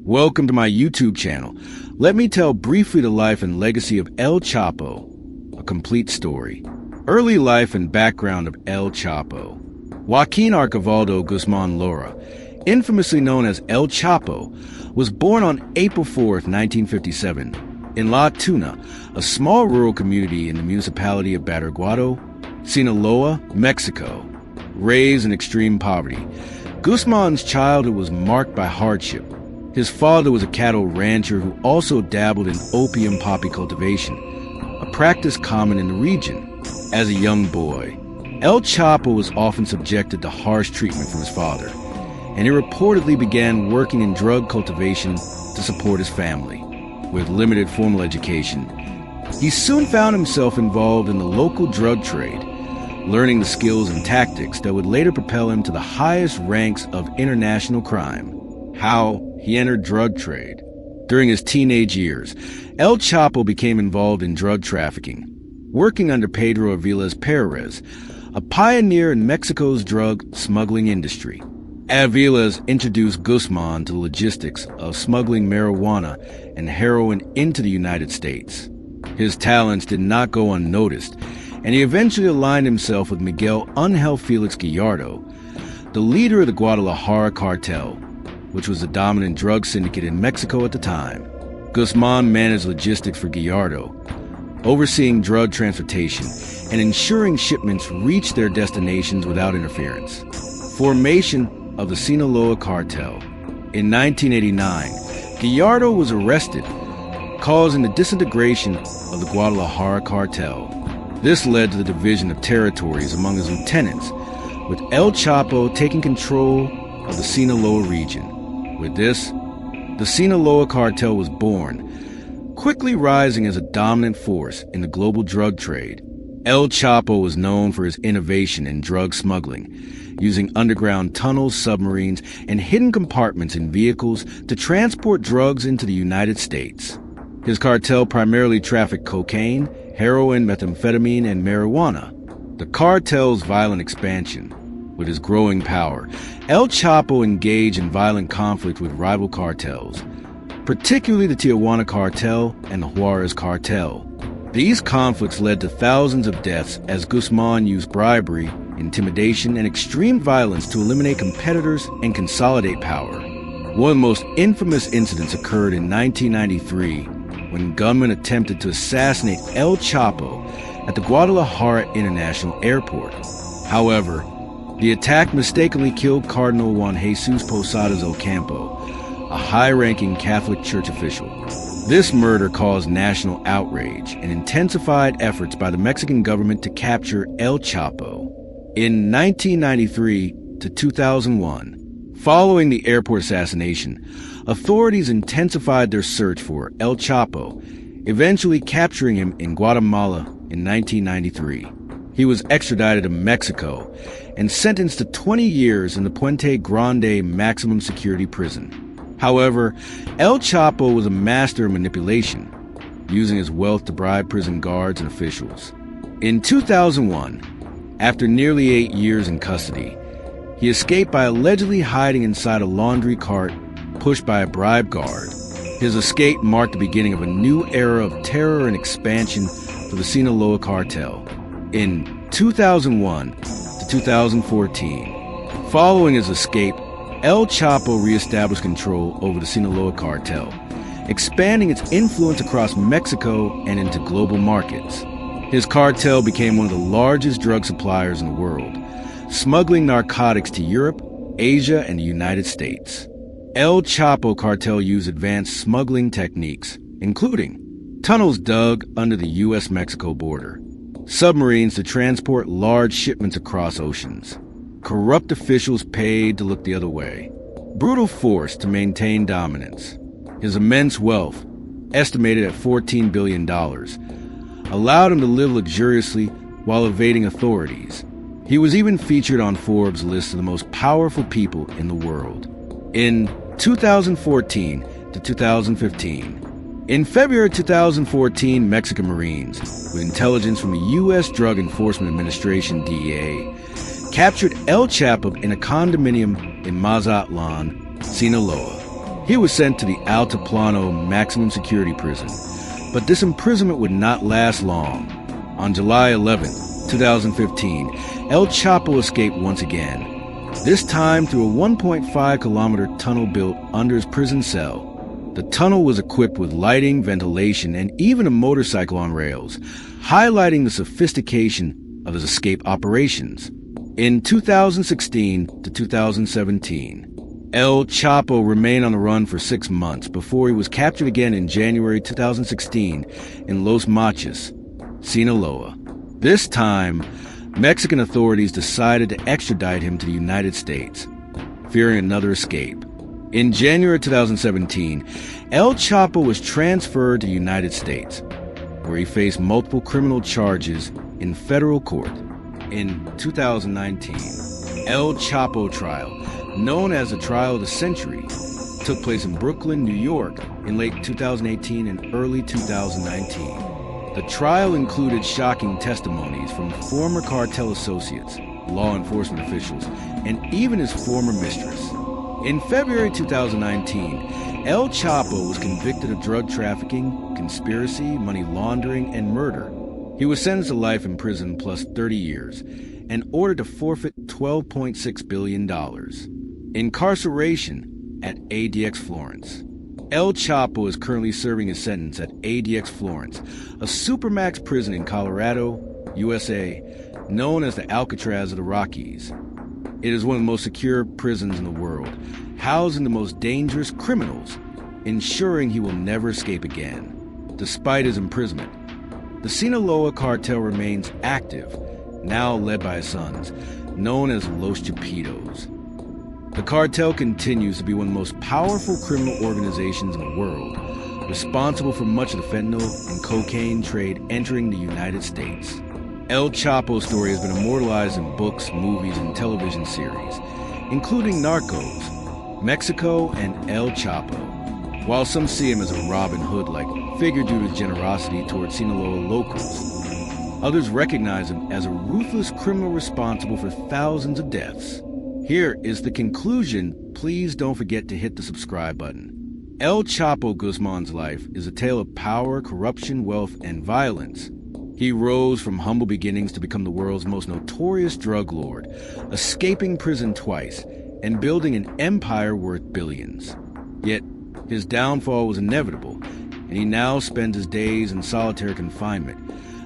Welcome to my YouTube channel. Let me tell briefly the life and legacy of El Chapo, a complete story. Early life and background of El Chapo. Joaquín Archibaldo Guzmán Lora, infamously known as El Chapo, was born on April 4th, 1957, in La Tuna, a small rural community in the municipality of Badiraguato, Sinaloa, Mexico. Raised in extreme poverty, Guzmán's childhood was marked by hardship. His father was a cattle rancher who also dabbled in opium poppy cultivation, a practice common in the region. As a young boy, El Chapo was often subjected to harsh treatment from his father, and he reportedly began working in drug cultivation to support his family. With limited formal education, he soon found himself involved in the local drug trade, learning the skills and tactics that would later propel him to the highest ranks of international crime. How he entered drug trade. During his teenage years, El Chapo became involved in drug trafficking, working under Pedro Aviles Perez, a pioneer in Mexico's drug smuggling industry. Aviles introduced Guzmán to the logistics of smuggling marijuana and heroin into the United States. His talents did not go unnoticed, and he eventually aligned himself with Miguel Angel Felix Gallardo, the leader of the Guadalajara Cartel, which was the dominant drug syndicate in Mexico at the time. Guzmán managed logistics for Gallardo, overseeing drug transportation and ensuring shipments reached their destinations without interference. Formation of the Sinaloa Cartel. In 1989, Gallardo was arrested, causing the disintegration of the Guadalajara Cartel. This led to the division of territories among his lieutenants, with El Chapo taking control of the Sinaloa region. With this, the Sinaloa Cartel was born, quickly rising as a dominant force in the global drug trade. El Chapo was known for his innovation in drug smuggling, using underground tunnels, submarines, and hidden compartments in vehicles to transport drugs into the United States. His cartel primarily trafficked cocaine, heroin, methamphetamine, and marijuana. The cartel's violent expansion. With his growing power, El Chapo engaged in violent conflict with rival cartels, particularly the Tijuana Cartel and the Juarez Cartel. These conflicts led to thousands of deaths as Guzmán used bribery, intimidation, and extreme violence to eliminate competitors and consolidate power. One of the most infamous incidents occurred in 1993 when gunmen attempted to assassinate El Chapo at the Guadalajara International Airport. However, the attack mistakenly killed Cardinal Juan Jesus Posadas Ocampo, a high-ranking Catholic Church official. This murder caused national outrage and intensified efforts by the Mexican government to capture El Chapo. In 1993 to 2001, following the airport assassination, authorities intensified their search for El Chapo, eventually capturing him in Guatemala in 1993. He was extradited to Mexico and sentenced to 20 years in the Puente Grande maximum security prison. However, El Chapo was a master of manipulation, using his wealth to bribe prison guards and officials. In 2001, after nearly 8 years in custody, he escaped by allegedly hiding inside a laundry cart pushed by a bribe guard. His escape marked the beginning of a new era of terror and expansion for the Sinaloa Cartel. In 2001 to 2014, following his escape, El Chapo reestablished control over the Sinaloa Cartel, expanding its influence across Mexico and into global markets. His cartel became one of the largest drug suppliers in the world, smuggling narcotics to Europe, Asia, and the United States. El Chapo cartel used advanced smuggling techniques, including tunnels dug under the U.S.-Mexico border, submarines to transport large shipments across oceans, corrupt officials paid to look the other way, brutal force to maintain dominance. His immense wealth, estimated at $14 billion, allowed him to live luxuriously while evading authorities. He was even featured on Forbes' list of the most powerful people in the world. In 2014 to 2015, in February 2014, Mexican Marines, with intelligence from the U.S. Drug Enforcement Administration, DEA, captured El Chapo in a condominium in Mazatlan, Sinaloa. He was sent to the Altiplano maximum security prison, but this imprisonment would not last long. On July 11, 2015, El Chapo escaped once again, this time through a 1.5-kilometer tunnel built under his prison cell. The tunnel was equipped with lighting, ventilation, and even a motorcycle on rails, highlighting the sophistication of his escape operations. In 2016 to 2017, El Chapo remained on the run for 6 months before he was captured again in January 2016 in Los Mochis, Sinaloa. This time, Mexican authorities decided to extradite him to the United States, fearing another escape. In January 2017, El Chapo was transferred to the United States, where he faced multiple criminal charges in federal court. In 2019, El Chapo trial, known as the trial of the century, took place in Brooklyn, New York in late 2018 and early 2019. The trial included shocking testimonies from former cartel associates, law enforcement officials, and even his former mistress. In February 2019, El Chapo was convicted of drug trafficking, conspiracy, money laundering, and murder. He was sentenced to life in prison plus 30 years and ordered to forfeit $12.6 billion. Incarceration at ADX Florence. El Chapo is currently serving his sentence at ADX Florence, a supermax prison in Colorado, USA, known as the Alcatraz of the Rockies. It is one of the most secure prisons in the world, housing the most dangerous criminals, ensuring he will never escape again. Despite his imprisonment, the Sinaloa Cartel remains active, now led by his sons, known as Los Chapitos. The cartel continues to be one of the most powerful criminal organizations in the world, responsible for much of the fentanyl and cocaine trade entering the United States. El Chapo's story has been immortalized in books, movies, and television series, including Narcos, Mexico, and El Chapo. While some see him as a Robin Hood-like figure due to his generosity towards Sinaloa locals, others recognize him as a ruthless criminal responsible for thousands of deaths. Here is the conclusion. Please don't forget to hit the subscribe button. El Chapo Guzmán's life is a tale of power, corruption, wealth, and violence. He rose from humble beginnings to become the world's most notorious drug lord, escaping prison twice and building an empire worth billions. Yet, his downfall was inevitable, and he now spends his days in solitary confinement,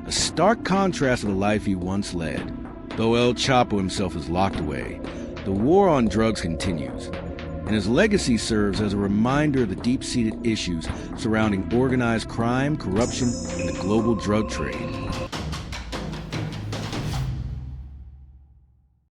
a stark contrast to the life he once led. Though El Chapo himself is locked away, the war on drugs continues, and his legacy serves as a reminder of the deep-seated issues surrounding organized crime, corruption, and the global drug trade.